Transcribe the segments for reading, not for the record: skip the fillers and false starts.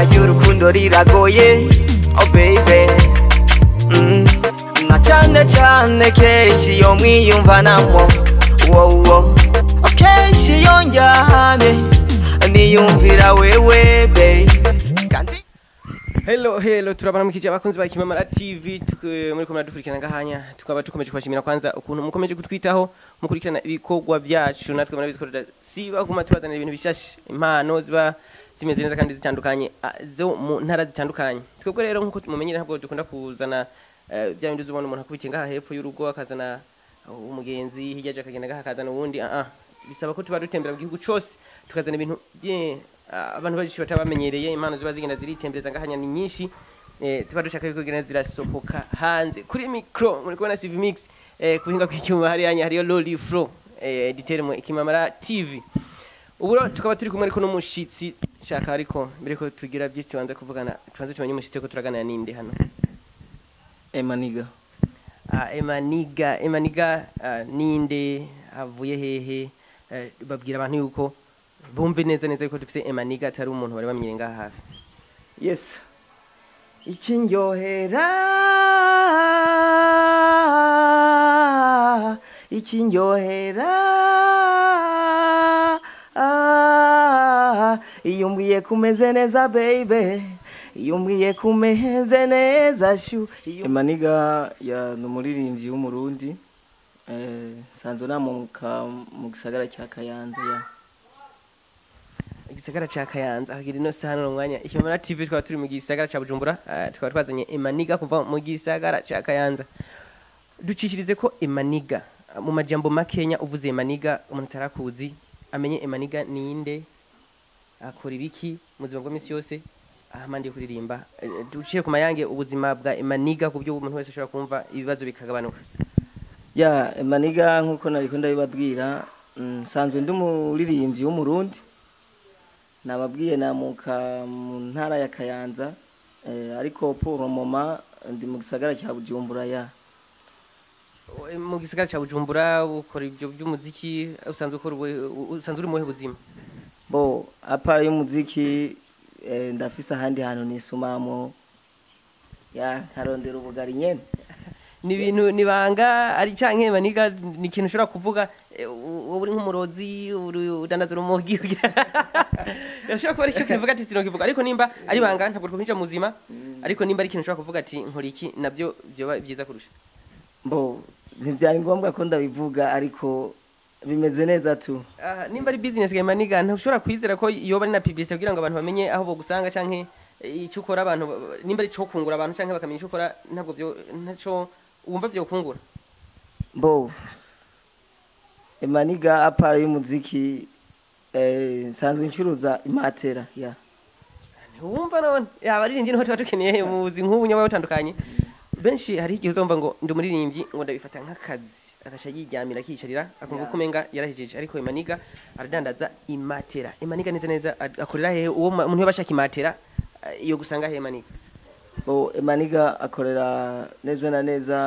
ibanga ry'urukundo riragoye oh baby na cyane cyane kenshi iyo mwiyumvanamo wowo kenshi iyo njyamye niyumvira wewe baby. Hello turabana mukije abakunzi ba Kimamara TV muri ko muradukurikirana ngahanya tukaba tukomeje kubashimira kwanza ukuntu mukomeje kutwitaho mukurikirana ibikogwa byacu natwe murabizikorera siba kuma tubazanira ibintu bishashe impano ziba zimeze neza kandi zitandukanye zo mu ntara zitandukanye twebwe rero nkuko mumenyere ntabwo dukunda kuzana bya bindi zubona umuntu akubike ngaha hepfo y'urugo akazana umugenzi hijaje akagenda ngaha akazana uwundi bisaba ko tuba dutembera mu gihugu cyose tukazana ibintu bien abantu baje batabamenyereye impano ziba zigenda ziritembereza ngahanya ni nyinshi tuba dushaka yuko gena zirasohoka hanze kuri micro muri kubona CV Mix kuhinga kwicyuma hari yanya hariyo Loli Flow editeur mu Kimamara TV uburo tukaba turi kumwe ariko no mushitsi shaka ariko mbere ko tugira byinshi banza kuvugana tubanze tumenye mushitsi ko turaganira ninde hano Emaniga Emaniga ninde avuye hehe babwira abantu yuko bumve neza yuko dufite Emaniga atari umuntu bari bamenyere ngaha hafi. Yes ikinyohera iyumbwiye kumeze neza baby iyumbwiye kumeze neza shu. Emaniga ya numuririmbyi w'umurundi sanzwe namuka mu gisagara cya Kayanza ya igisagara cya Kayanza akagira ino sahano no mwanya Kimamara TV twaba turi mu gisagara cya Bujumbura twaba twazanye Emaniga kuva mu gisagara cya Kayanza ducishirize ko Emaniga mu majambo makenya uvuze Emaniga umuntu tarakuzi amenye Emaniga ninde akora ibiki mu buzima bw'imisi yose ahamandi kuririmba ducire ku mayange ubuzima bwa Emaniga kubyo umuntu wese ashobora kumva ibibazo bikagabanuka. Ya Emaniga nkuko nariko ndabibabwira sanzwe ndi umuririmbyi w'umurundi nababwiye namuka mu ntara ya Kayanza ariko pour moment ndi mu gisagara cya Bujumbura ya mu gisagara cya Bujumbura ukora ibyo by'umuziki usanzwe uri mu buzima bo apart y'umuziki ndafisa handi hano nisumamo ya harondera ubugari nyene ni ibintu nibanga ari canke Emaniga ni ikintu ushobora kuvuga uri nk'umurozi udandaza urumogi yashobora kuba ari cyo kivuga ati sinokivuga ariko nimba ari banga ntabwo twinjira mu buzima ariko nimba ari ikintu ushobora kuvuga ati nkora iki nabyo byo byiza kurusha bo ntibyari ngombwa ko ndabivuga ariko bimeze neza tu nimba ari business ga Emaniga ntushobora kwizera ko yoba ari na publicity kugira ngo abantu bamenye aho bo gusanga canke icyo ukora abantu nimba ari cyo kungura abantu canke bakamenya icyo ukora ntabwo byo ntaco wumva byo kungura bo Emaniga apara y'umuziki sanzwe ncuruza imatera ya wumva none yaba ari ndindi nto tukeneye mu buzi nk'ubu nyaba batandukanye benshi hari igihe uzumva ngo ndi umuririmbyi ngo ndabifata nk'akazi agasha yiryamira kicarira akumva ko menga yarahijeje ariko Emaniga aradandaza imatera. Emaniga neza akorera hehe uwo muntu yabashaka imatera iyo gusanga he Emaniga? bo Emaniga akorera neza na neza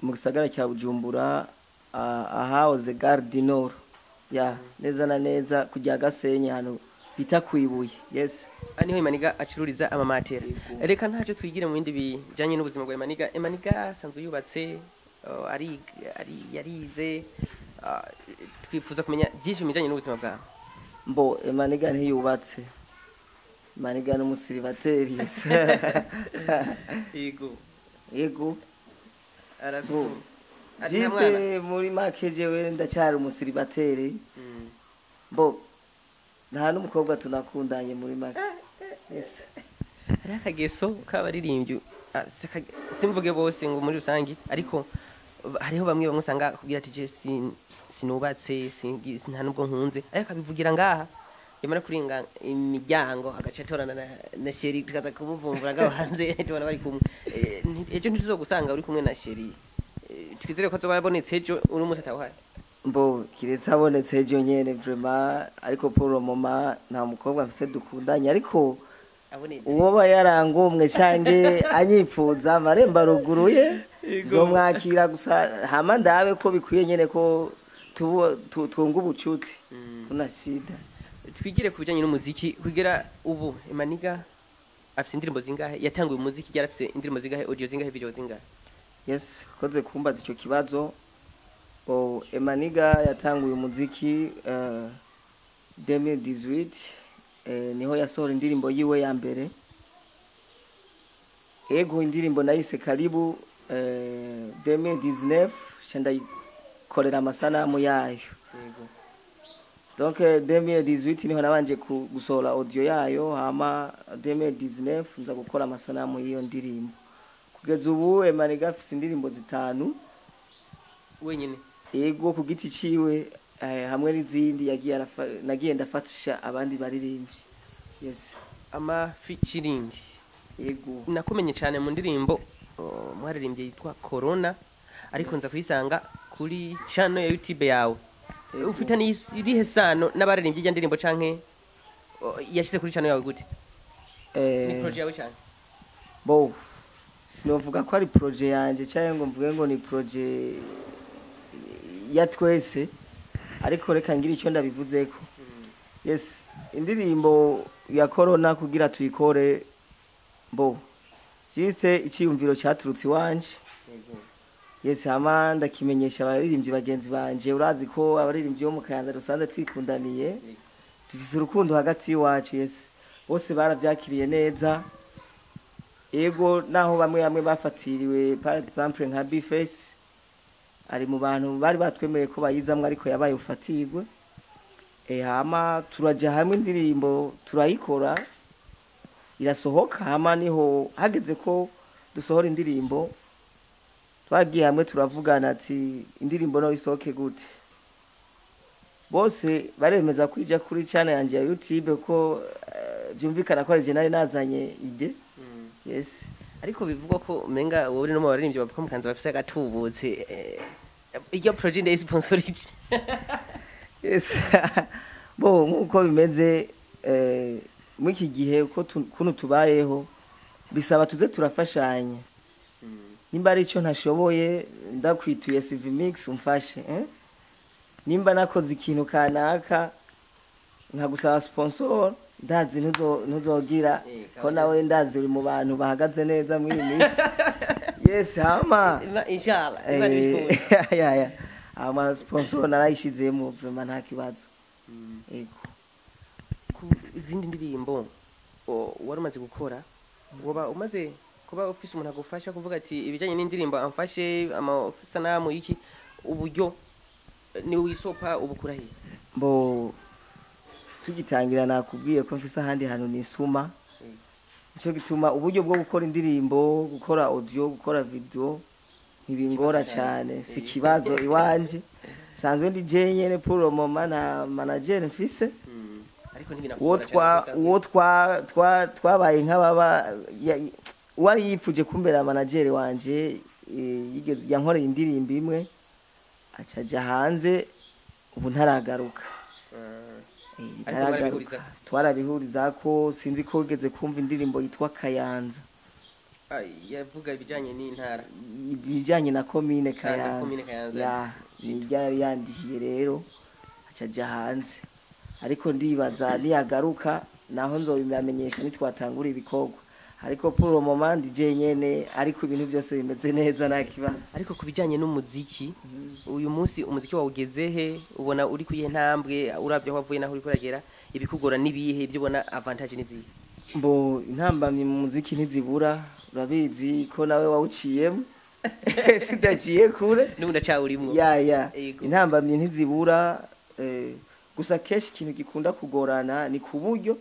mu gisagara cya Bujumbura ahahoze Gare du Nord ya neza na neza kujya Gasenyi hano bita kwibuye. Yes niho Emaniga acururiza amamatera. Reka ntacyo twigire mu bindi bijanye n'ubuzima bwa Emaniga. Emaniga sanzwe yubatse ari yarize twifuza kumenya byinshi mu bijanye n'ubuzima bwawe. Mbo Emaniga ntiyubatse Emaniga n'umusiribateri. Yego aravuze jize muri make jewe ndacyari umusiribateri bo nta n'umukobwa tunakundanye muri make. Yes ari akageso k'abaririmbyi simvuge bose ngo muri rusangi ariko hariho bamwe usanga kugira ati je sinubatse nta nubwo nkunze ariko abivugira ngaha yamara kuringa imiryango agacatorana na Sheri tukaza kumuvumbura ngaho hanze tubona bari kumwe ejo ntizogusanga uri kumwe na Sheri twizere ko tubabonetse ejo uri umusata wahari mbo kiretse abonetse ejo nyene vraiment ariko pour le moment nta mukobwa mfise dukundanye ariko uwo yarangomwe cange anyipfuza maremba ruguruye zomwakira gusa hama ndabe ko bikwiye nyene ko twunga ubucuti kuna shida twigire ku bijanye n'umuziki kugera ubu Emaniga afise indirimbo zingahe yatanguye umuziki yari afise indirimbo zingahe audio zingahe video zingahe yes koze kumbaza icyo kibazo Nigger yatanguye umuziki 2018 niho yasohora indirimbo yiwe ya mbere ego indirimbo nayise karibu 2019 shanda ikorera amasanamu yayo yego donc 2018 niho nabanje gusohora audio yayo hama 2019 nza gukora amasanamu y'iyo ndirimbo kugeza ubu Nigger afise indirimbo zitanu wenyine ego ku giti ciwe hamwe n'izindi nagiye ndafatisha abandi baririmbyi yes ama featuring ego nakumenye cyane mu ndirimbo mwaririmbye yitwa corona ariko nza kuyisanga kuri channel ya YouTube yawe ufitanye irihe sano n'abaririmbye ijya ndirimbo canke yashize kuri channel yawe gute ni project yawe cyane bo sinovuga ko ari project yanje cyangwa ngo mvuge ngo ni project ya twese ariko reka ngira icyo ndabivuzeko yes indirimbo ya corona kugira tuyikore bo jiste icyumviro cyaturutse iwanje yes hama ndakimenyesha abaririmbyi bagenzi banje urazi ko abaririmbyi bo mu Kayanza rusanze twikundaniye dufise urukundo hagati y'iwacu yes bose baravyakiriye neza ego naho bamwe bafatiriwe par exemple nka Bface ari mu bantu bari batwemeye ko bayizamwe ariko yabaye ufatirwe hama turaja hamwe indirimbo turayikora irasohoka hama niho hageze ko dusohora indirimbo twagiye hamwe turavugana ati indirimbo no isohoke gute bose baremeza kwija kuri channel yanje ya YouTube ko byumvikana ko ari nari nazanye ide yes ariko bivugwa ko menga wowe no mu baririmbyi bavuga mu Kanza bafise agatubutse iyo project is sponsored yes bo nkuko bimeze mu iki gihe uko kuno tubayeho bisaba tuze turafashanya nimba ari cyo ntashoboye ndakwituye CV Mix umfashe nimba nakoze ikintu kanaka nkagusaba sponsor ndazi ntuzogira ko nawe ndazi uri mu bantu bahagaze neza muri minsi yes hama inshallah ya ama sponsor narayishizemo vraiment nta kibazo ego ku izindi ndirimbo wari umaze gukora woba umaze kuba office umuntu agufasha kuvuga ati ibijanye n'indirimbo amfashe amasanamu yiki uburyo ni wisopa ubukurahe bo tugitangira nakubwiye ko mfise ahandi hantu nisuma cyo gituma uburyo bwo gukora indirimbo gukora audio gukora video ntibingora cyane si kibazo iwanje sanzwe ndi jenyene pour le moment na manager mfise ariko ntibinakora uwo twabaye nk'ababa wari yipfuje kumbera manager wanje yankoreye indirimbo imwe acaja hanze ubu ntaragaruka twarabihuriza ko sinzi ko ugeze kumva indirimbo yitwa Kayanza yavuga ibijanye n'intara ibijanye na commune Kayanza ya yari yandihiye rero acaja hanze ariko ndibaza niyagaruka naho nzobimamenyesha nitwatangura ibikorwa ariko pour le moment DJ nyene ariko ibintu byose bimeze neza nakibaza ariko kubijanye n'umuziki uyu munsi umuziki wawugeze he ubona uri kuyihe ntambwe uravye aho wavuye naho uri kuragera ibikugora nibihe ibyo ubona advantage nizihe mbo intambamye mu muziki ntizibura urabizi ko nawe wawuciyemo sidaciye kure n'ubundi acawurimwo ya intambamye ntizibura gusa keshi ikintu gikunda kugorana ni ku buryo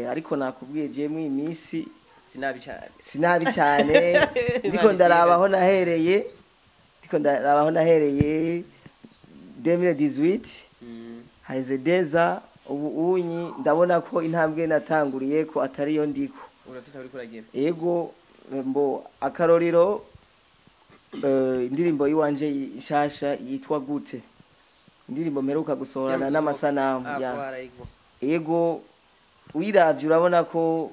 ariko nakubwiye je mu imisi sinabi cyane ndiko ndarabaho nahereye 2018 haize deza ubu unyi ndabona ko intambwe natanguriye ko atari yo ndiko urafisa uri kuragera yego mbo akaroriro indirimbo yiwanje ishasha yitwa gute indirimbo meruka gusohorana n'amasanamu ya yego wiravye urabona ko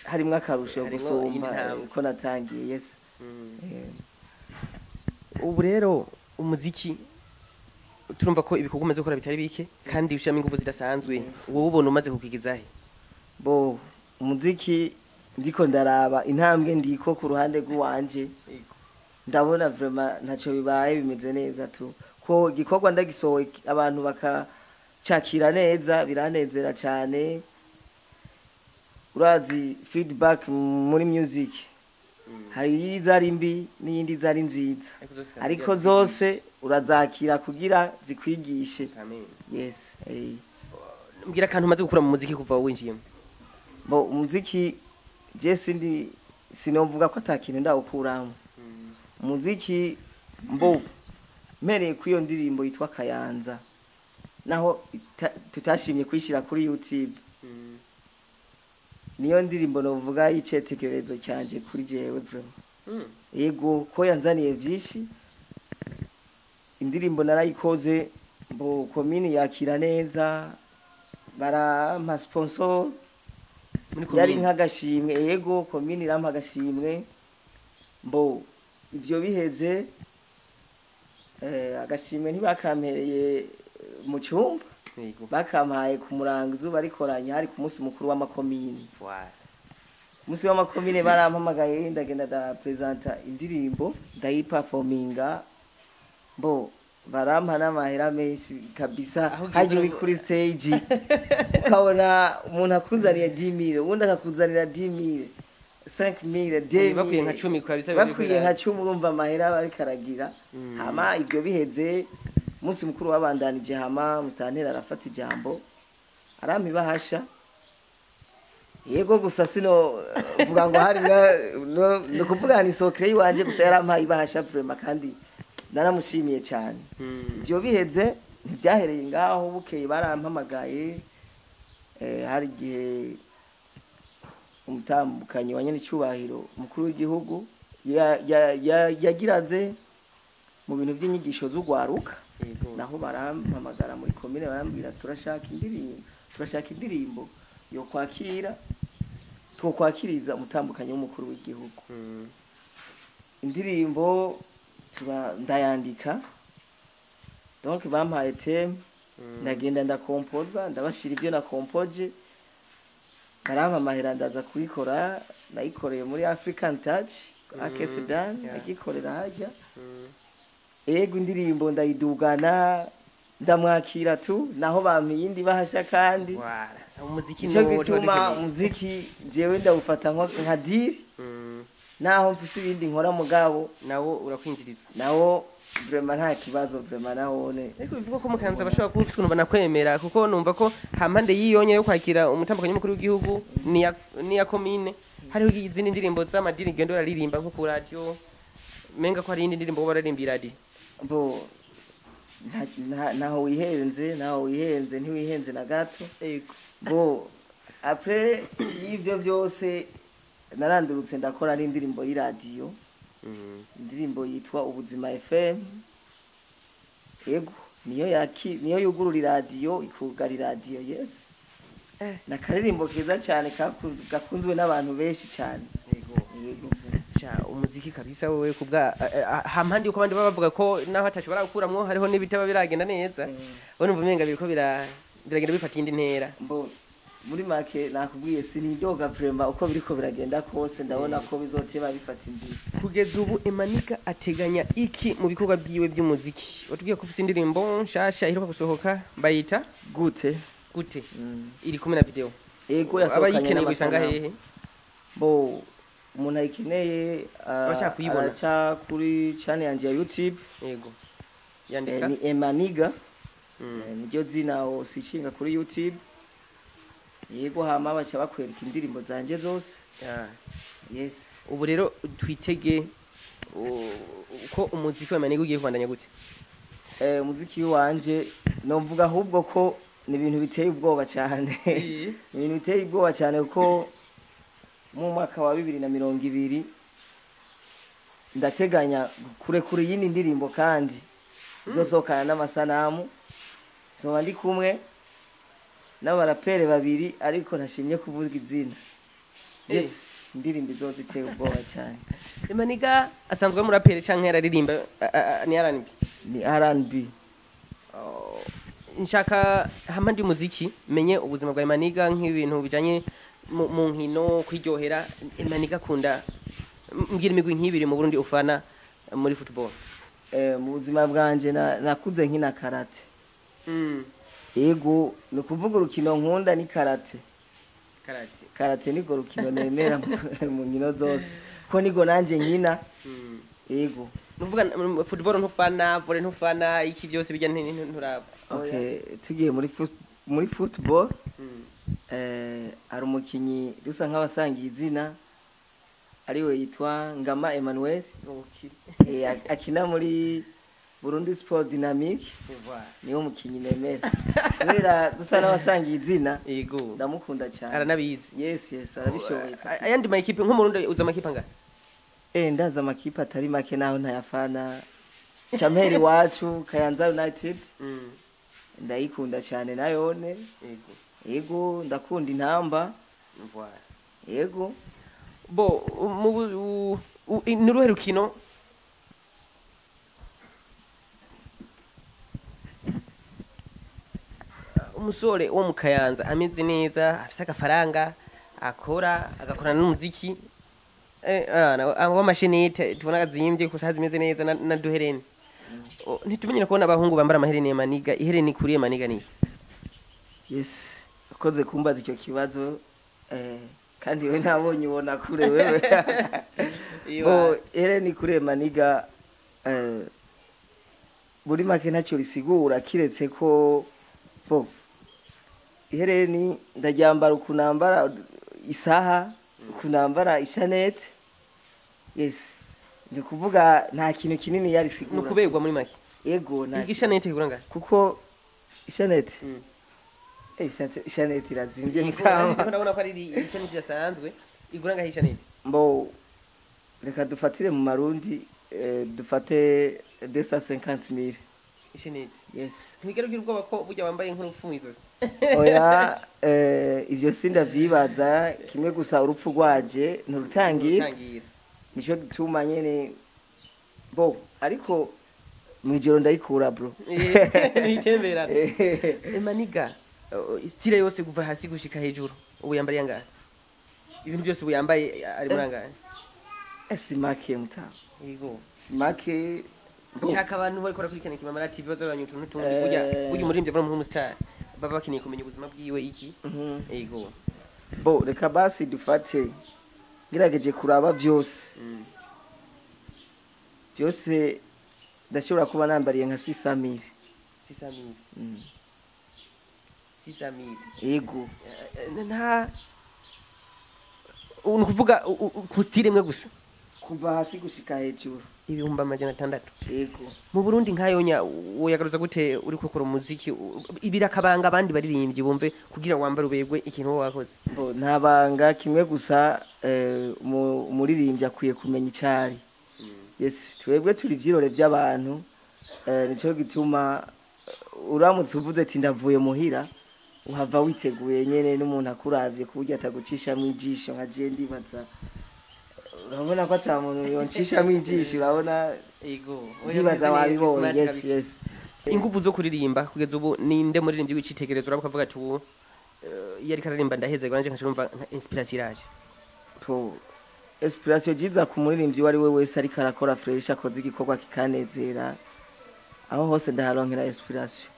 harimwe akarusho gusumba ko natangiye yes ubu rero umuziki turumva ko ibikorwa umaze gukora bitari bike kandi ushiramo ingufu zidasanzwe wowe ubona umaze kukigizahe bo umuziki ndiko ndaraba intambwe ndiko ku ruhande rw'uwanje ndabona vraiment ntacyo bibaye bimeze neza tu ko gikorwa ndagisohoye abantu bakacakira neza biranezera cyane urazi feedback muri music hari izari mbi n'iyindi zari nziza ariko zose urazakira kugira zikwigishe yes mbwira kantu umaze gukura mu muziki kuva winjiyemo bo umuziki je sinovuga ko atakintu ndawukuramo umuziki mbo mereye ku iyo ndirimbo yitwa Kayanza naho tutashimye kwishira kuri YouTube niyo ndirimbo novuga y'icyetekerezo cyanje kuri jewe bro yego ko yanzaniye byinshi indirimbo narayikoze bo komini yakira neza barampa sponsor yari nk'agashimwe yego komini rampa agashimwe mbo ibyo biheze agashimwe ntibakampereye mu cyumba bakampaye ku murango izuba rikoranye hari ku munsi mukuru w'amakomini umunsi w'amakomine barampamagaye ndagenda da presenta indirimbo ndayiperforminga bo barampa n'amahera menshi kabisa haje uri kuri stage ukabona umuntu akuzaniye 10,000 ubundi akakuzanira 10,000 5,000 10,000 bakwiye nka 10 kwa bisa bakwiye nka 10 urumva amahera bari karagira hama ibyo biheze umunsi mukuru wabandanije hama mutantera arafata ijambo arampa ibahasha yego gusa sino vuga ngo hari no kuvuga ni sokre yiwanje gusa yarampa ibahasha vraiment kandi naramushimiye cyane ibyo biheze ntibyahereye ngaho bukeye barampamagaye hari gihe umutambukanyi wa nyene cyubahiro mukuru w'igihugu yagiraze mu bintu by'inyigisho z'ugwaruka naho barampamagara muri komine barambwira turashaka indirimbo yo kwakira twokwakiriza umutambukanyi w'umukuru w'igihugu indirimbo ndayandika donc bampaye theme ndagenda ndakompoza ndabashira ibyo nakompoje barampa amahera ndaza kubikora nayikoreye muri African Touch akesedan nagikorera hajya ego indirimbo ndayidugana ndamwakira tu naho bampiyindi bahasha kandi umuziki cyo gituma umuziki jewe ndawufata nka deal naho mfise ibindi nkora mugabo nawo urakwinjiriza nawo vraiment nta kibazo vraiment nawone ariko bivuga ko mukanza bashobora kuba ufise kunumva nakwemera kuko numva ko hampande yiyonye yo kwakira umutambukanyi mukuru w'igihugu ni ya komine hariho izindi ndirimbo z'amadini gendo raririmba nko ku radio menga ko hari indi ndirimbo bararimbira radio bo naho wihenze ntiwihenze na gato yego bo après y'ivyo byose narandurutse ndakora n'indirimbo y'iradio indirimbo yitwa ubuzima FM yego niyo yugurura radio ikugara radio yes na karirimbo keza cyane gakunzwe n'abantu benshi cyane yego umuziki kabisa wewe kubwa hampandi uko bandi bavuga ko naho atashobora gukuramwo hariho n'ibitaba biragenda neza ubone uvumenga biriko biragenda bifata indi ntera muri make nakubwiye sinidoga vraiment uko biriko biragenda kose ndabona ko bizoteba bifata inzira kugeza ubu Emanika ateganya iki mu bikorwa byiwe by'umuziki watubwiye ko ufite indirimbo nshasha iheruka gusohoka bayita gute iri kumwe na video yego yasohokanye n'abasanga hehe bo umuntu ayikeneye acha kuri channel yanje ya YouTube yego yandika ni Emaniga niryo zina osicinga kuri YouTube yego hama bacha bakwereka indirimbo zanje zose yes ubu rero twitege uko umuziki wa Emaniga ugiye kwandanya gute umuziki wanje nomvuga ahubwo ko ni ibintu biteye ubwoba cyane ibintu biteye ubwoba cyane kuko mu mwaka wa 2020 ndateganya kure yindi ndirimbo kandi zosokana n'amasanamu so ndi kumwe n'abarapere babiri ariko ntashimye kuvuga izina yes indirimbo izoziteye ubwoba cyane Emaniga asanzwe mu rapere canke yararirimba ni R&B ni R&B nshaka hamandi umuziki menye ubuzima bwa Emaniga nk'ibintu bijanye mu nkino kwiryohera Maniga akunda mbwira imigwi nk'ibiri mu Burundi ufana muri football. Mu buzima bwanje nakuze nkina karate. Yego ni kuvuga urukino nkunda ni karate. Karate niko rukino nemera mu nkino zose ko nigo nanje nkina. Yego nuvuga football ntufana volley ntufana iki byose bijya nturaba. Okay tugiye muri football ari umukinyi dusa nk'abasangiye izina ariwe yitwa Ngama Emmanuel. Akina muri Burundi Sport Dynamique. Niyo mukinyi nemera kubera dusa n'abasangiye izina. Yego ndamukunda cyane aranabizi. Yes arabishoboye. Ayandi ma equipe nko mu Burundi uza amakipe anga ndaza amakipe atari make naho ntayafana. Chamheri wacu Kayanza United ndayikunda cyane nayone. Yego ndakunda intamba. Yego bo nuruhe rukino umusore wo mu Kayanza ameze neza afise agafaranga agakorana n'umuziki w'amashenete tubona gazimbye kusa zimeze neza na duherene. Ntitumenyera kubona abahungu bambara amaherene ya Maniga. Iherene kuriye Maniga ni yes akoze kumbaza icyo kibazo kandi we ntabonye ubona kure wewe. Iherene kuriye Maniga buri make ntacyo risigura kiretse ko iherene ndaryambara ukunambara isaha ukunambara ishanete. Yes ni kuvuga nta kintu kinini yari sigura nukuberwa muri make. Yego nta ishanete iguranga kuko ishanete ishanete irazimbye mutaho. Ndabona ko ari ishanete yasanzwe iguranga hishanete. Mbo reka dufatire mu marundi dufate 250,000 ishanete. Yes ntigero ubwoba ko burya wambaye nk'urupfu mwizozi. Oya ivyo sinda vyibaza kimwe gusa urupfu rwaje nturutangira nico gituma nyene ariko mwijoro ndayikura bro. Nitemberana Maniga style yose kuva hasi gushika hejuru ubu yambariye angahe ibintu byose ubu yambaye ari murangahe? Simake mutaho. Yego simake Chaka abantu bari kora kurikana kimamara TV bazoranya utuntu tuntu burya muri mbye mu star baba bakeneye kumenya ubuzima bwiwe iki. Yego reka basi dufate ngirageje kuraba byose byose ndashobora kuba nambariye nka 600,000. 600,000 yego nta ukuvuga ku style imwe gusa kuva hasi gushika hejuru 600,000. Yego mu Burundi nkayonya woyagaruza gute uri gukora umuziki ibirakabanga abandi baririmbye bumve kugira wambara ubegwe ikintu wakoze? Ntabanga kimwe gusa umuririmbyi akwiye kumenya icyari. Yes twebwe turi vyirore by'abantu nico gituma uramutse uvuze ati ndavuye muhira uhava witeguye nyene n'umuntu akuravye kuburyo atagucisha mu ijisho nka je ndibaza urabona ko atamuntu yoncisha mu ijisho urabona. Yego ndibaza wabibonye. Yes inguvu zo kuririmba kugeza ubu ninde muririmbyi wicitegerezo urabuka ati ubu yari kararimba ndaheze ganje nkashumva inspiration iraje. Inspiration jiza ku muririmbyi wari we wese ariko arakora fresh akoze igikorwa kikanezera aho hose ndaharonkera inspiration.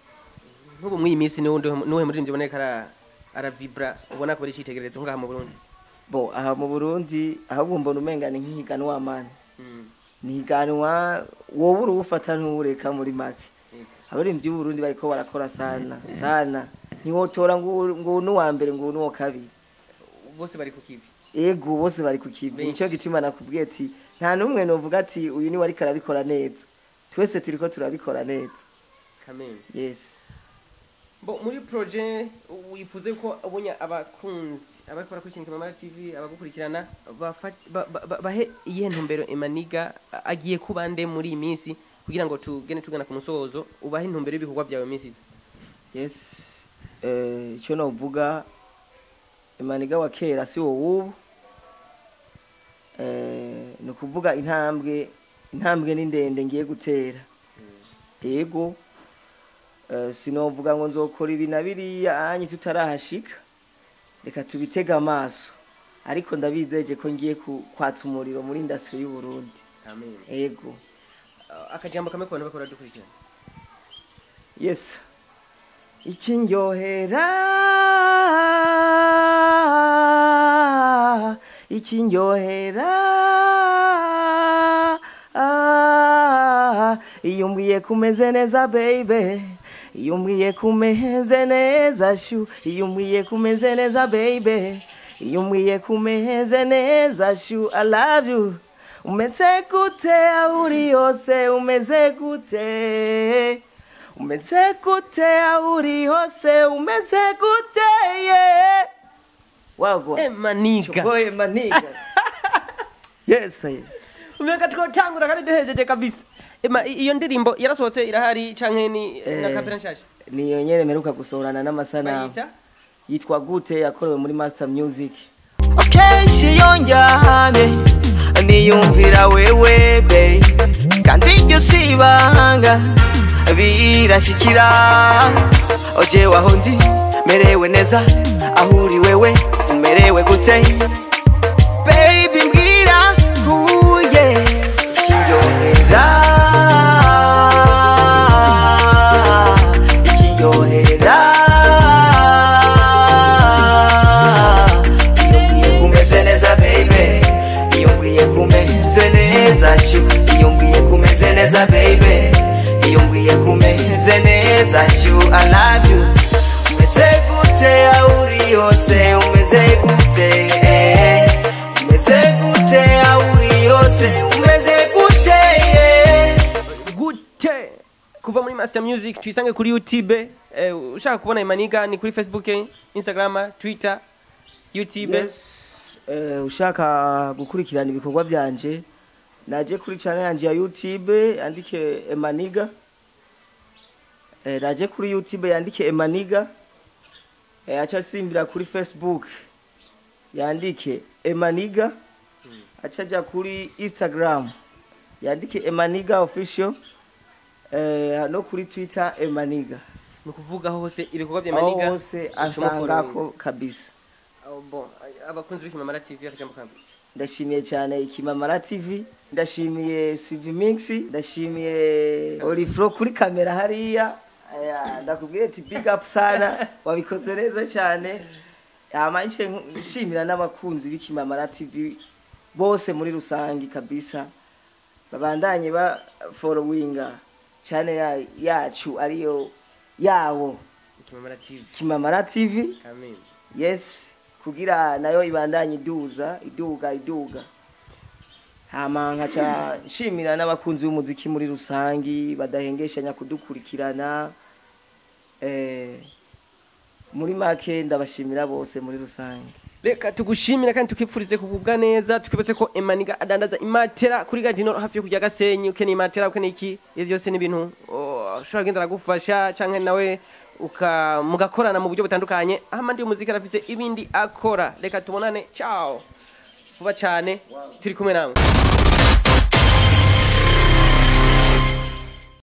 Nkubu mwiyi minsi niwe muririmbyi boneka aravibra ubona ko bari citegerezo ngaha mu Burundi. Aha mu Burundi ahubwo mbona umengana nk'ihiganwa amani. Nihiganwa wowe urufata ntureka muri make. Abaririmbyi b'u Burundi bariko barakora sana ntiwotora ngo n'uwa mbere ngo n'uwa kabiri bose bari ku kivi. Yego bose bari ku kivi nico gituma nakubwiye ati nta numwe novuga ati uyu ni wari karabikora neza twese turiko turabikora neza. Amen. Yes muri projet wifuze ko abonya abakunzi abakora kuri Kimamara TV abagukurikirana bahe iyihe ntumbero Maniga agiye kubande muri iyi minsi kugira ngo tugene tugana ku musozo ubahe intumbero y'ibikorwa byawe minsi? Yes icyo novuga Maniga wa kera si wowe no kuvuga intambwe ni ndende ngiye gutera. Yego sinovuga ngo nzokora ibi na biriya anyi tutarahashika reka tubitega amaso ariko ndabizeje ko ngiye kwatsa umuriro muri industry y'u Burundi. Amen. Yego. Akajambo kamwe kubona bakora dukurikirana. Yes. Ikinyohera iyo mbwiye kumeze neza baby, iyo mbwiye kumeze neza shu, iyo mbwiye kumeze neza baby, iyo mbwiye kumeze neza shu, I love you. Umeze gute auri hose, umeze gute, umeze gute auri hose, umeze gute yeah. Wagwa Nigger. Boy Nigger. Yes I. Umeka twotangura kandi duhejeje kabisa. Iyo ndirimbo yarasohotse irahari canke ni na kapera nshasha? Niyo nyene meruka gusohorana n'amasana. Yitwa gute yakorewe muri Master Music. Akenshi yonjyane niyumvira wewe babe, kandi iryo sibanga birashikira. Oje waho ndi merewe neza, ahuri wewe umerewe gute baby, mbwira huye ikinyohera iyo kumeze neza baby, iyo mbwiye kumeze neza shu, iyo mbwiye kumeze neza baby, iyo mbwiye kumeze neza shu, I love you. Umeze gute auri hose, umeze gute, umeze gute auri hose, umeze gute gute. Kuva muri Master Music tuisange kuri YouTube, ushaka kubona Nigger ni kuri Facebook, Instagram, Twitter, YouTube. Yes. Ushaka gukurikirana ibikorwa byanje naje kuri channel yanje ya YouTube andike Nigger. Naje kuri YouTube yandike Nigger. Acha simbira kuri Facebook yandike Nigger. Acha ja kuri Instagram yandike Nigger official. No kuri Twitter Nigger. Nukuvuga hose ibikorwa bya Nigger hose asangako kabisa. Bon, abakunzi b'Ikimamara TV akajambo kambi. Ndashimiye cyane Ikimamara TV, ndashimiye CV Mix, ndashimiye Olifro kuri kamera hariya. Ndakubwiye ati big up sana, wabikoze neza cyane. Amanje nshimira n'abakunzi b'Ikimamara TV bose muri rusangi kabisa. Babandanye ba followinga cyane yacu ariyo yawo Ikimamara TV. Ikimamara TV. Amen. Yes, kugira nayo ibandanye iduga. Hama nkaca nshimira n'abakunzi b'umuziki muri rusangi badahengeshanya kudukurikirana. Muri make ndabashimira bose muri rusangi. Reka tugushimira kandi tukipfurize kugubwa neza, tukibetse ko Nigger adandaza imatera kuri Gadino hafi yo kujya Gasenyi. Ukene imatera ukene iki byose ni ibintu ushobora genda gufasha canke nawe mugakorana mu buryo butandukanye. Aha ndi umuziki arafise ibindi akora. Reka tubonane, ciao vuba cyane, turi kumwe namwe.